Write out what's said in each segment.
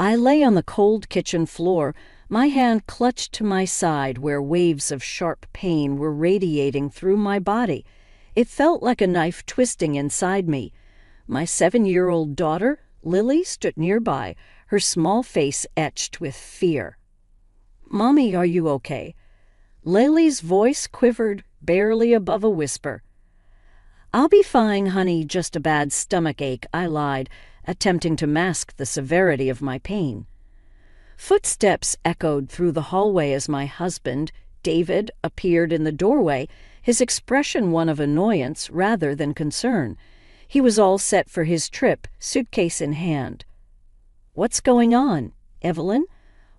I lay on the cold kitchen floor, my hand clutched to my side where waves of sharp pain were radiating through my body. It felt like a knife twisting inside me. My 7-year-old daughter, Lily, stood nearby, her small face etched with fear. "Mommy, are you okay?" Lily's voice quivered, barely above a whisper. "I'll be fine, honey, just a bad stomach ache," I lied, attempting to mask the severity of my pain. Footsteps echoed through the hallway as my husband, David, appeared in the doorway, his expression one of annoyance rather than concern. He was all set for his trip, suitcase in hand. "What's going on, Evelyn?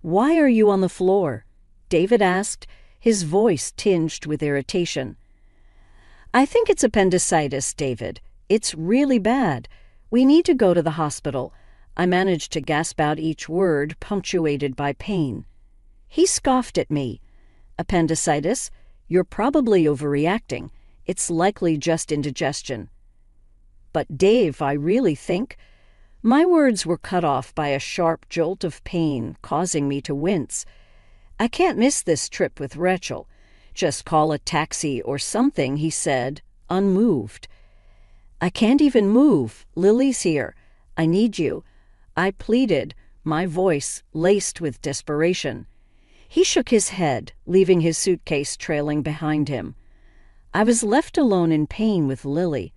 Why are you on the floor?" David asked, his voice tinged with irritation. "I think it's appendicitis, David. It's really bad. We need to go to the hospital." I managed to gasp out each word, punctuated by pain. He scoffed at me. "Appendicitis? You're probably overreacting. It's likely just indigestion." "But Dave, I really think—" My words were cut off by a sharp jolt of pain, causing me to wince. "I can't miss this trip with Rachel. Just call a taxi or something," he said, unmoved. "I can't even move. Lily's here. I need you," I pleaded, my voice laced with desperation. He shook his head, leaving his suitcase trailing behind him. I was left alone in pain with Lily.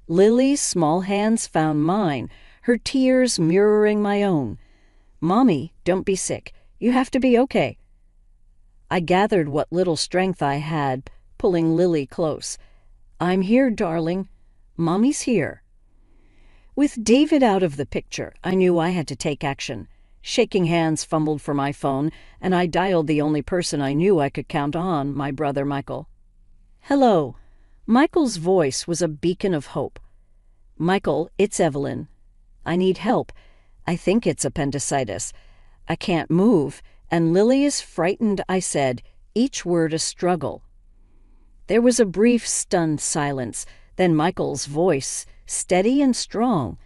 Lily's small hands found mine, her tears mirroring my own. "Mommy, don't be sick. You have to be okay." I gathered what little strength I had, pulling Lily close. "I'm here, darling. Mommy's here." With David out of the picture, I knew I had to take action. Shaking hands fumbled for my phone, and I dialed the only person I knew I could count on, my brother Michael. "Hello." Michael's voice was a beacon of hope. "Michael, it's Evelyn. I need help. I think it's appendicitis. I can't move, and Lily is frightened," I said, each word a struggle. There was a brief, stunned silence, then Michael's voice, steady and strong.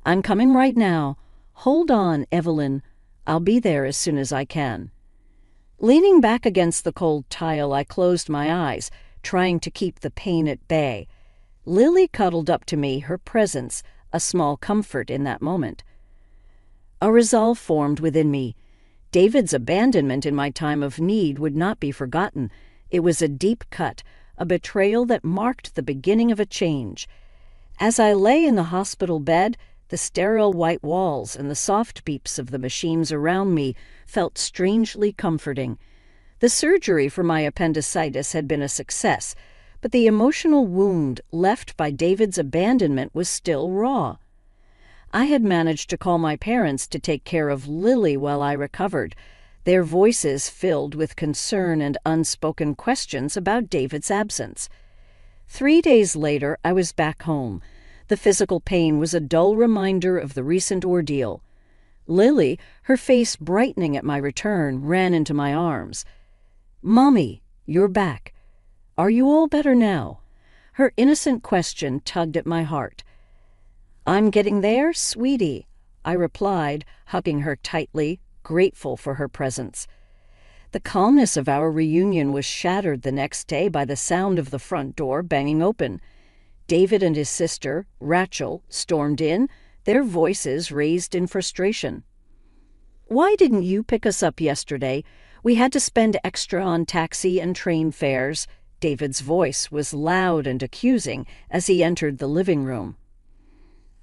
"I'm coming right now. Hold on, Evelyn. I'll be there as soon as I can." Leaning back against the cold tile, I closed my eyes, trying to keep the pain at bay. Lily cuddled up to me, her presence a small comfort in that moment. A resolve formed within me. David's abandonment in my time of need would not be forgotten. It was a deep cut, a betrayal that marked the beginning of a change. As I lay in the hospital bed, the sterile white walls and the soft beeps of the machines around me felt strangely comforting. The surgery for my appendicitis had been a success, but the emotional wound left by David's abandonment was still raw. I had managed to call my parents to take care of Lily while I recovered, their voices filled with concern and unspoken questions about David's absence. 3 days later, I was back home. The physical pain was a dull reminder of the recent ordeal. Lily, her face brightening at my return, ran into my arms. "Mommy, you're back. Are you all better now?" Her innocent question tugged at my heart. "I'm getting there, sweetie," I replied, hugging her tightly, grateful for her presence. The calmness of our reunion was shattered the next day by the sound of the front door banging open. David and his sister, Rachel, stormed in, their voices raised in frustration. "Why didn't you pick us up yesterday? We had to spend extra on taxi and train fares." David's voice was loud and accusing as he entered the living room.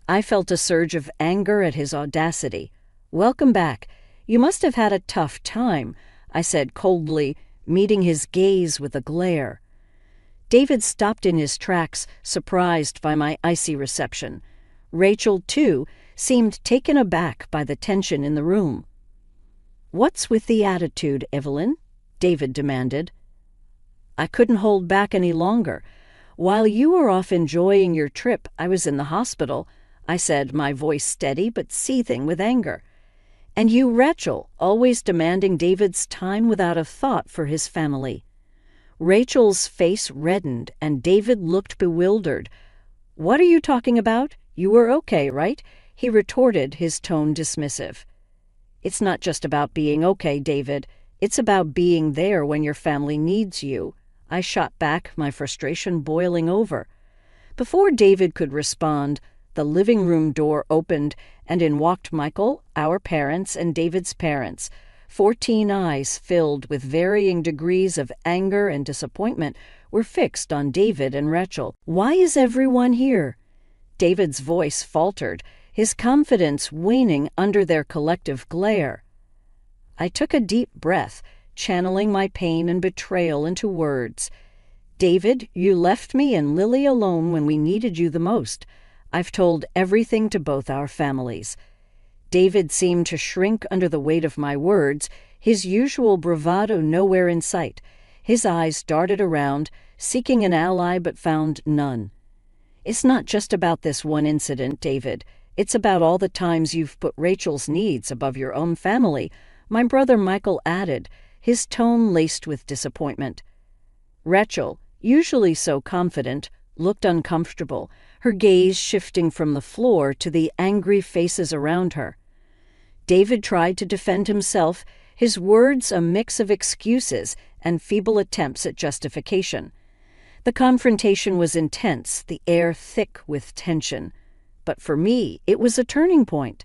I felt a surge of anger at his audacity. "Welcome back. You must have had a tough time," I said coldly, meeting his gaze with a glare. David stopped in his tracks, surprised by my icy reception. Rachel, too, seemed taken aback by the tension in the room. "What's with the attitude, Evelyn?" David demanded. I couldn't hold back any longer. "While you were off enjoying your trip, I was in the hospital," I said, my voice steady but seething with anger. "And you, Rachel, always demanding David's time without a thought for his family." Rachel's face reddened, and David looked bewildered. "What are you talking about? You were okay, right?" he retorted, his tone dismissive. It's not just about being okay, David. It's about being there when your family needs you. I shot back, my frustration boiling over. Before David could respond, the living room door opened, and in walked Michael, our parents, and David's parents. 14 eyes filled with varying degrees of anger and disappointment were fixed on David and Rachel. "Why is everyone here?" David's voice faltered, his confidence waning under their collective glare. I took a deep breath, channeling my pain and betrayal into words. "David, you left me and Lily alone when we needed you the most. I've told everything to both our families." David seemed to shrink under the weight of my words, his usual bravado nowhere in sight. His eyes darted around, seeking an ally but found none. "It's not just about this one incident, David. It's about all the times you've put Rachel's needs above your own family," my brother Michael added, his tone laced with disappointment. Rachel, usually so confident, looked uncomfortable, her gaze shifting from the floor to the angry faces around her. David tried to defend himself, his words a mix of excuses and feeble attempts at justification. The confrontation was intense, the air thick with tension. But for me, it was a turning point.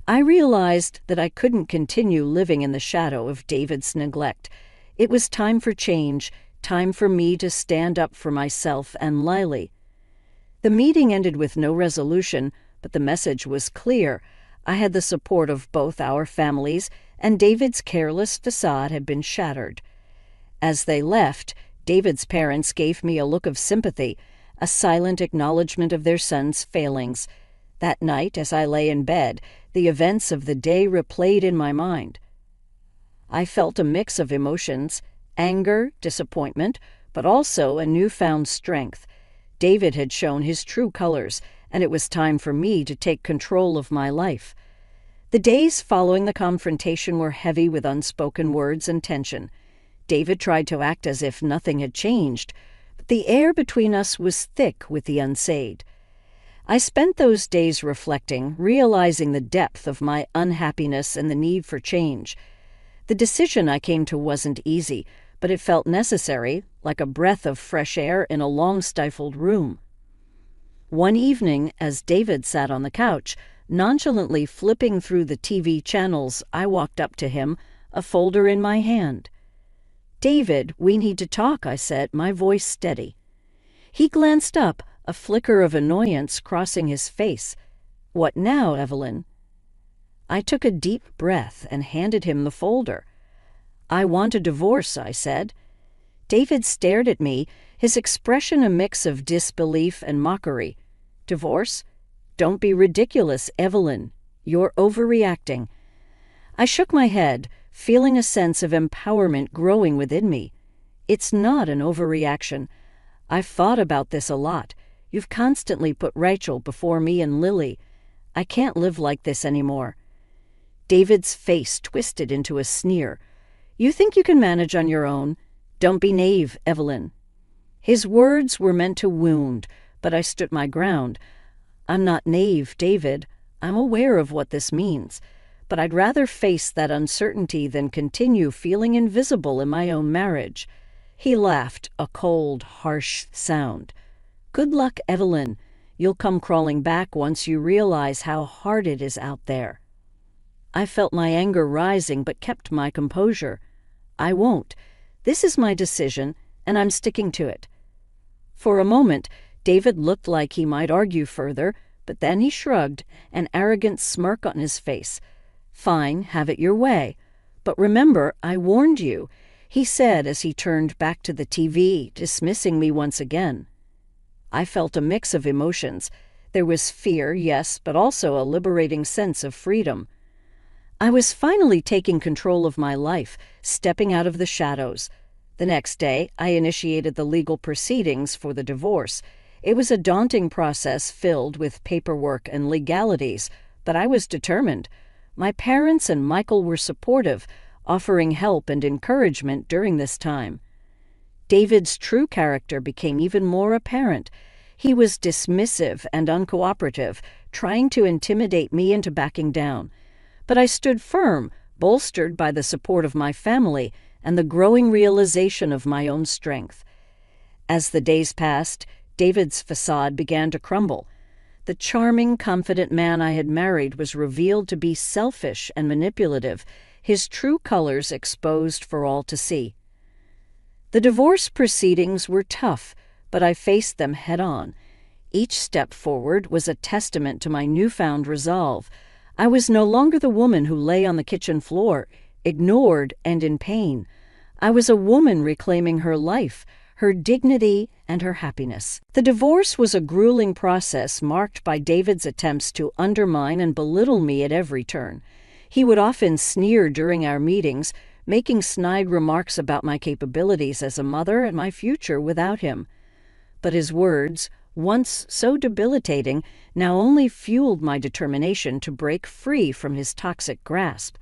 I realized that I couldn't continue living in the shadow of David's neglect. It was time for change, time for me to stand up for myself and Lily. The meeting ended with no resolution, but the message was clear. I had the support of both our families, and David's careless facade had been shattered. As they left, David's parents gave me a look of sympathy, a silent acknowledgement of their son's failings. That night, as I lay in bed, the events of the day replayed in my mind. I felt a mix of emotions, anger, disappointment, but also a newfound strength. David had shown his true colors, and it was time for me to take control of my life. The days following the confrontation were heavy with unspoken words and tension. David tried to act as if nothing had changed, but the air between us was thick with the unsaid. I spent those days reflecting, realizing the depth of my unhappiness and the need for change. The decision I came to wasn't easy, but it felt necessary, like a breath of fresh air in a long-stifled room. One evening, as David sat on the couch, nonchalantly flipping through the TV channels, I walked up to him, a folder in my hand. "David, we need to talk," I said, my voice steady. He glanced up, a flicker of annoyance crossing his face. "What now, Evelyn?" I took a deep breath and handed him the folder. "I want a divorce," I said. David stared at me, his expression a mix of disbelief and mockery. "Divorce? Don't be ridiculous, Evelyn. You're overreacting." I shook my head, feeling a sense of empowerment growing within me. "It's not an overreaction. I've thought about this a lot. You've constantly put Rachel before me and Lily. I can't live like this anymore." David's face twisted into a sneer. "You think you can manage on your own? Don't be naive, Evelyn." His words were meant to wound, but I stood my ground. "I'm not naive, David. I'm aware of what this means. But I'd rather face that uncertainty than continue feeling invisible in my own marriage." He laughed, a cold, harsh sound. "Good luck, Evelyn. You'll come crawling back once you realize how hard it is out there." I felt my anger rising but kept my composure. "I won't. This is my decision, and I'm sticking to it." For a moment, David looked like he might argue further, but then he shrugged, an arrogant smirk on his face. "Fine, have it your way. But remember, I warned you," he said as he turned back to the TV, dismissing me once again. I felt a mix of emotions. There was fear, yes, but also a liberating sense of freedom. I was finally taking control of my life, stepping out of the shadows. The next day, I initiated the legal proceedings for the divorce. It was a daunting process filled with paperwork and legalities, but I was determined. My parents and Michael were supportive, offering help and encouragement during this time. David's true character became even more apparent. He was dismissive and uncooperative, trying to intimidate me into backing down. But I stood firm, bolstered by the support of my family and the growing realization of my own strength. As the days passed, David's facade began to crumble. The charming, confident man I had married was revealed to be selfish and manipulative, his true colors exposed for all to see. The divorce proceedings were tough, but I faced them head-on. Each step forward was a testament to my newfound resolve. I was no longer the woman who lay on the kitchen floor, ignored and in pain. I was a woman reclaiming her life, her dignity, and her happiness. The divorce was a grueling process marked by David's attempts to undermine and belittle me at every turn. He would often sneer during our meetings, making snide remarks about my capabilities as a mother and my future without him. But his words, once so debilitating, now only fueled my determination to break free from his toxic grasp.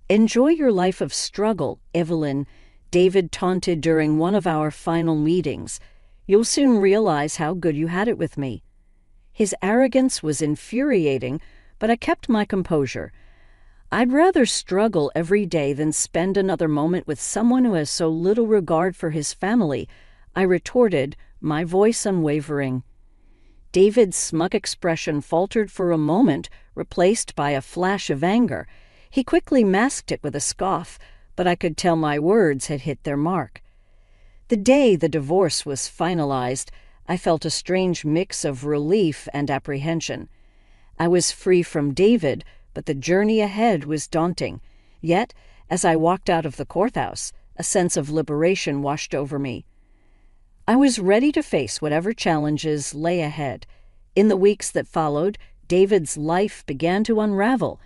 "Enjoy your life of struggle, Evelyn," David taunted during one of our final meetings. "You'll soon realize how good you had it with me." His arrogance was infuriating, but I kept my composure. I'd rather struggle every day than spend another moment with someone who has so little regard for his family, I retorted, my voice unwavering. David's smug expression faltered for a moment, replaced by a flash of anger. He quickly masked it with a scoff, but I could tell my words had hit their mark. The day the divorce was finalized, I felt a strange mix of relief and apprehension. I was free from David, but the journey ahead was daunting. Yet, as I walked out of the courthouse, a sense of liberation washed over me. I was ready to face whatever challenges lay ahead. In the weeks that followed, David's life began to unravel.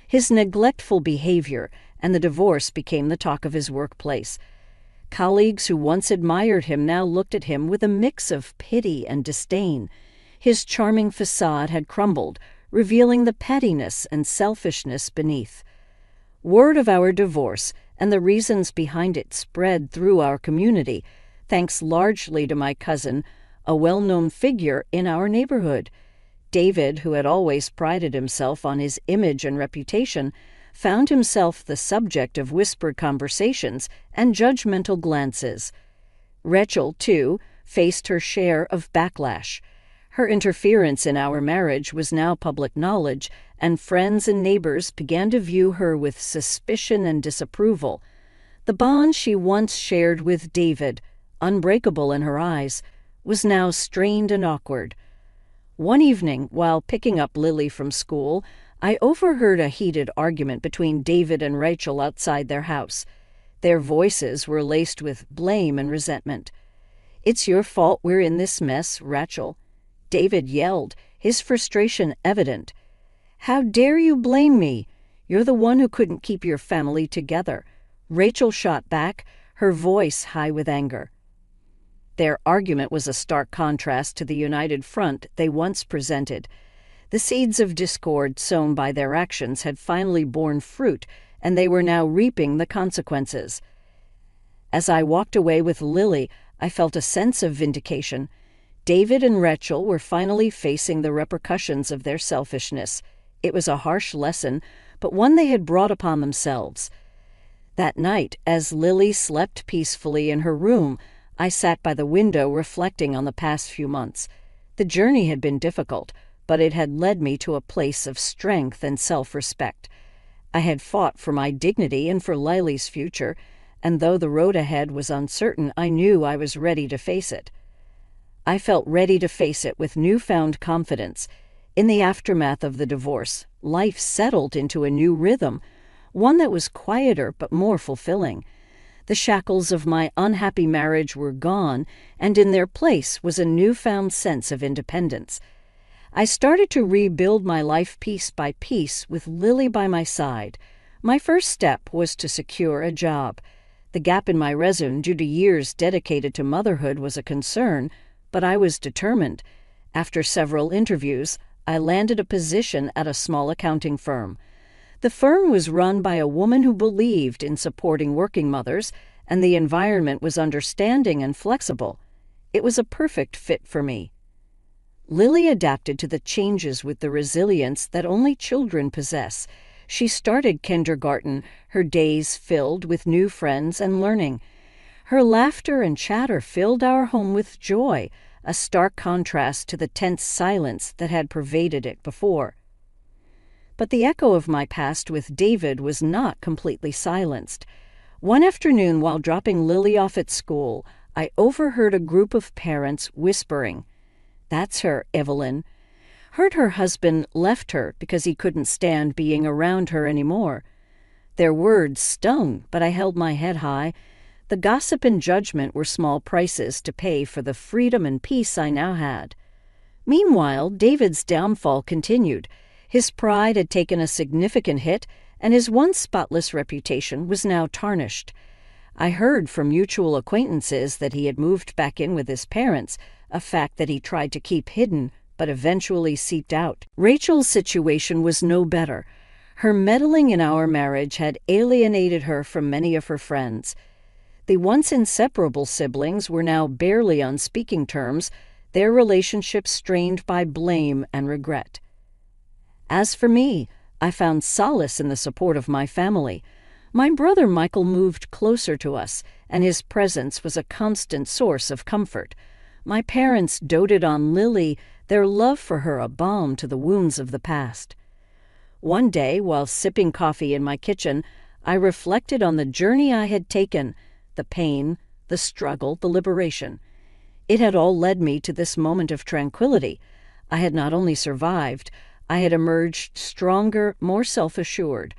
His neglectful behavior and the divorce became the talk of his workplace. Colleagues who once admired him now looked at him with a mix of pity and disdain. His charming facade had crumbled, revealing the pettiness and selfishness beneath. Word of our divorce and the reasons behind it spread through our community, thanks largely to my cousin, a well-known figure in our neighborhood. David, who had always prided himself on his image and reputation, found himself the subject of whispered conversations and judgmental glances. Rachel, too, faced her share of backlash. Her interference in our marriage was now public knowledge, and friends and neighbors began to view her with suspicion and disapproval. The bond she once shared with David, unbreakable in her eyes, was now strained and awkward. One evening, while picking up Lily from school, I overheard a heated argument between David and Rachel outside their house. Their voices were laced with blame and resentment. "It's your fault we're in this mess, Rachel," David yelled, his frustration evident. "How dare you blame me? You're the one who couldn't keep your family together," Rachel shot back, her voice high with anger. Their argument was a stark contrast to the united front they once presented. The seeds of discord sown by their actions had finally borne fruit, and they were now reaping the consequences. As I walked away with Lily, I felt a sense of vindication. David and Rachel were finally facing the repercussions of their selfishness. It was a harsh lesson, but one they had brought upon themselves. That night, as Lily slept peacefully in her room, I sat by the window reflecting on the past few months. The journey had been difficult, but it had led me to a place of strength and self-respect. I had fought for my dignity and for Lily's future, and though the road ahead was uncertain, I knew I was ready to face it. I felt ready to face it with newfound confidence. In the aftermath of the divorce, life settled into a new rhythm, one that was quieter but more fulfilling. The shackles of my unhappy marriage were gone, and in their place was a newfound sense of independence. I started to rebuild my life piece by piece with Lily by my side. My first step was to secure a job. The gap in my resume due to years dedicated to motherhood was a concern, but I was determined. After several interviews, I landed a position at a small accounting firm. The firm was run by a woman who believed in supporting working mothers, and the environment was understanding and flexible. It was a perfect fit for me. Lily adapted to the changes with the resilience that only children possess. She started kindergarten, her days filled with new friends and learning. Her laughter and chatter filled our home with joy, a stark contrast to the tense silence that had pervaded it before. But the echo of my past with David was not completely silenced. One afternoon, while dropping Lily off at school, I overheard a group of parents whispering, "That's her, Evelyn." Heard her husband left her because he couldn't stand being around her anymore. Their words stung, but I held my head high. The gossip and judgment were small prices to pay for the freedom and peace I now had. Meanwhile, David's downfall continued. His pride had taken a significant hit, and his once spotless reputation was now tarnished. I heard from mutual acquaintances that he had moved back in with his parents, a fact that he tried to keep hidden but eventually seeped out. Rachel's situation was no better. Her meddling in our marriage had alienated her from many of her friends. The once inseparable siblings were now barely on speaking terms, their relationship strained by blame and regret. As for me, I found solace in the support of my family. My brother Michael moved closer to us, and his presence was a constant source of comfort. My parents doted on Lily, their love for her a balm to the wounds of the past. One day, while sipping coffee in my kitchen, I reflected on the journey I had taken, the pain, the struggle, the liberation. It had all led me to this moment of tranquility. I had not only survived, I had emerged stronger, more self-assured.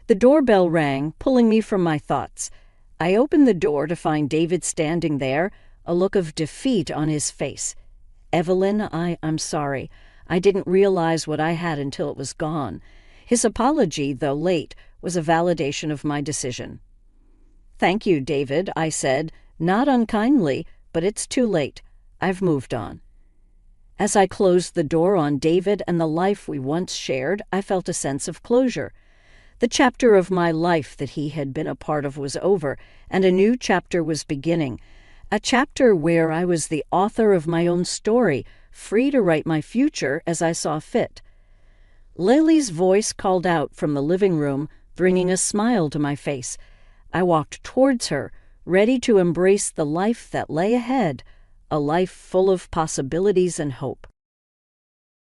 The doorbell rang, pulling me from my thoughts. I opened the door to find David standing there, a look of defeat on his face. "Evelyn, I'm sorry. I didn't realize what I had until it was gone." His apology, though late, was a validation of my decision. "Thank you, David," I said, not unkindly, but it's too late. I've moved on. As I closed the door on David and the life we once shared, I felt a sense of closure. The chapter of my life that he had been a part of was over, and a new chapter was beginning. A chapter where I was the author of my own story, free to write my future as I saw fit. Lily's voice called out from the living room, bringing a smile to my face. I walked towards her, ready to embrace the life that lay ahead, a life full of possibilities and hope.